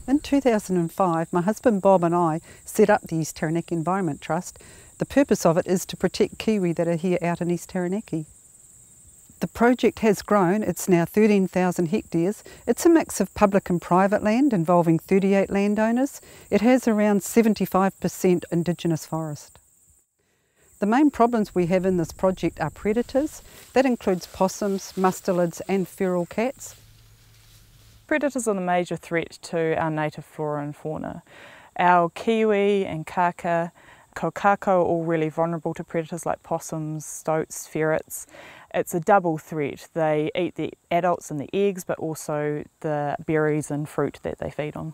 In 2005, my husband Bob and I set up the East Taranaki Environment Trust. The purpose of it is to protect kiwi that are here out in East Taranaki. The project has grown. It's now 13,000 hectares. It's a mix of public and private land involving 38 landowners. It has around 75% Indigenous forest. The main problems we have in this project are predators. That includes possums, mustelids and feral cats. Predators are the major threat to our native flora and fauna. Our kiwi and kaka, Kokako are all really vulnerable to predators like possums, stoats, ferrets. It's a double threat. They eat the adults and the eggs, but also the berries and fruit that they feed on.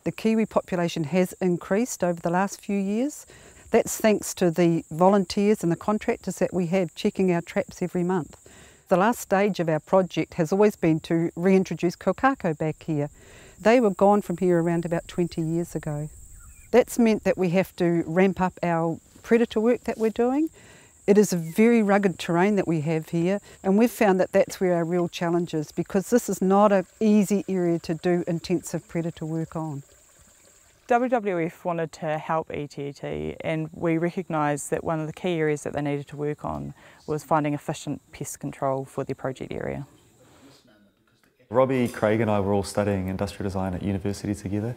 The kiwi population has increased over the last few years. That's thanks to the volunteers and the contractors that we have checking our traps every month. The last stage of our project has always been to reintroduce Kokako back here. They were gone from here around about 20 years ago. That's meant that we have to ramp up our predator work that we're doing. It is a very rugged terrain that we have here, and we've found that that's where our real challenge is, because this is not an easy area to do intensive predator work on. WWF wanted to help ETT, and we recognised that one of the key areas that they needed to work on was finding efficient pest control for their project area. Robbie, Craig and I were all studying industrial design at university together.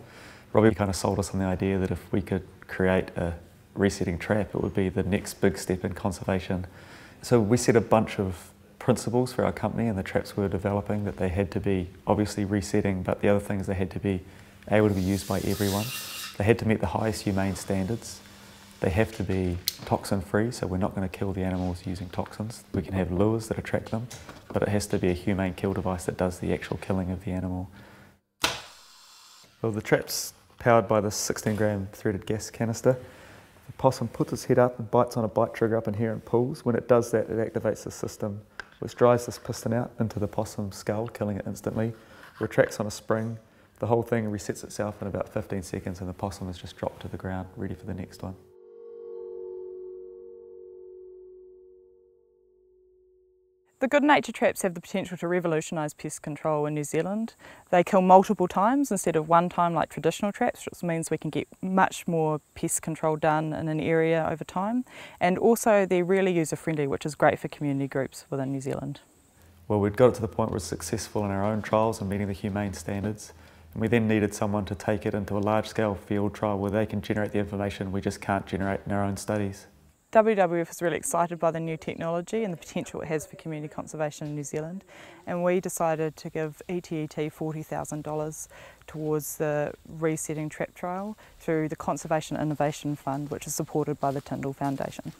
Robbie kind of sold us on the idea that if we could create a resetting trap, it would be the next big step in conservation. So we set a bunch of principles for our company and the traps we were developing, that they had to be obviously resetting, but the other things, they had to be able to be used by everyone. They had to meet the highest humane standards. They have to be toxin free, so we're not going to kill the animals using toxins. We can have lures that attract them, but it has to be a humane kill device that does the actual killing of the animal. Well, the trap's powered by this 16-gram threaded gas canister. The possum puts its head up and bites on a bite trigger up in here and pulls. When it does that, it activates the system, which drives this piston out into the possum's skull, killing it instantly. Retracts on a spring. The whole thing resets itself in about 15 seconds and the possum is just dropped to the ground, ready for the next one. The Goodnature traps have the potential to revolutionise pest control in New Zealand. They kill multiple times instead of one time like traditional traps, which means we can get much more pest control done in an area over time. And also they're really user-friendly, which is great for community groups within New Zealand. Well, we'd got it to the point where we're successful in our own trials and meeting the humane standards. And we then needed someone to take it into a large-scale field trial where they can generate the information we just can't generate in our own studies. WWF is really excited by the new technology and the potential it has for community conservation in New Zealand, and we decided to give ETT $40,000 towards the resetting trap trial through the Conservation Innovation Fund, which is supported by the Tindall Foundation.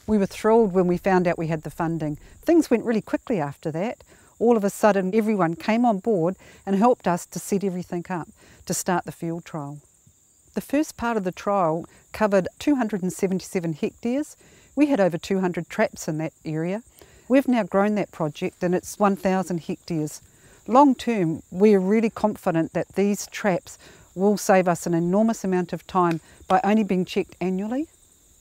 We were thrilled when we found out we had the funding. Things went really quickly after that. All of a sudden everyone came on board and helped us to set everything up to start the field trial. The first part of the trial covered 277 hectares. We had over 200 traps in that area. We've now grown that project and it's 1,000 hectares. Long term, we're really confident that these traps will save us an enormous amount of time by only being checked annually.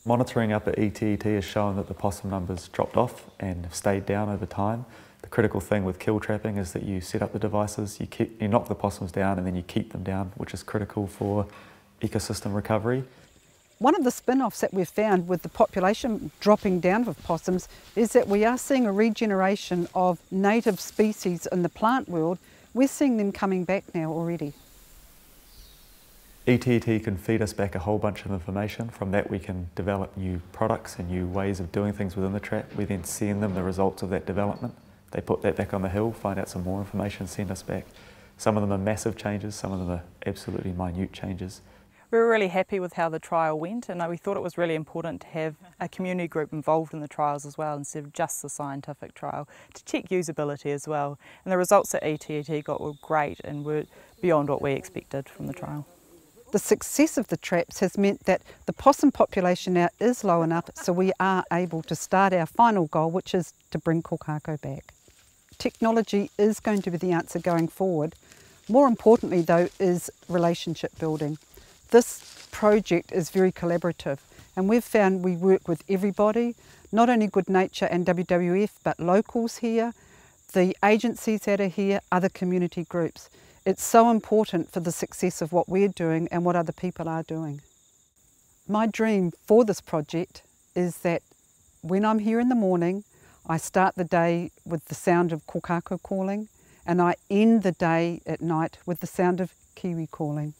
Monitoring up at ETT has shown that the possum numbers dropped off and have stayed down over time. The critical thing with kill trapping is that you set up the devices, you knock the possums down and then you keep them down, which is critical for ecosystem recovery. One of the spin-offs that we've found with the population dropping down of possums is that we are seeing a regeneration of native species in the plant world. We're seeing them coming back now already. ETT can feed us back a whole bunch of information. From that we can develop new products and new ways of doing things within the trap. We then send them the results of that development. They put that back on the hill, find out some more information, send us back. Some of them are massive changes, some of them are absolutely minute changes. We were really happy with how the trial went, and we thought it was really important to have a community group involved in the trials as well, instead of just the scientific trial, to check usability as well. And the results that ETT got were great and were beyond what we expected from the trial. The success of the traps has meant that the possum population now is low enough so we are able to start our final goal, which is to bring Kokako back. Technology is going to be the answer going forward. More importantly though is relationship building. This project is very collaborative and we've found we work with everybody, not only Goodnature and WWF but locals here, the agencies that are here, other community groups. It's so important for the success of what we're doing and what other people are doing. My dream for this project is that when I'm here in the morning, I start the day with the sound of Kokako calling, and I end the day at night with the sound of Kiwi calling.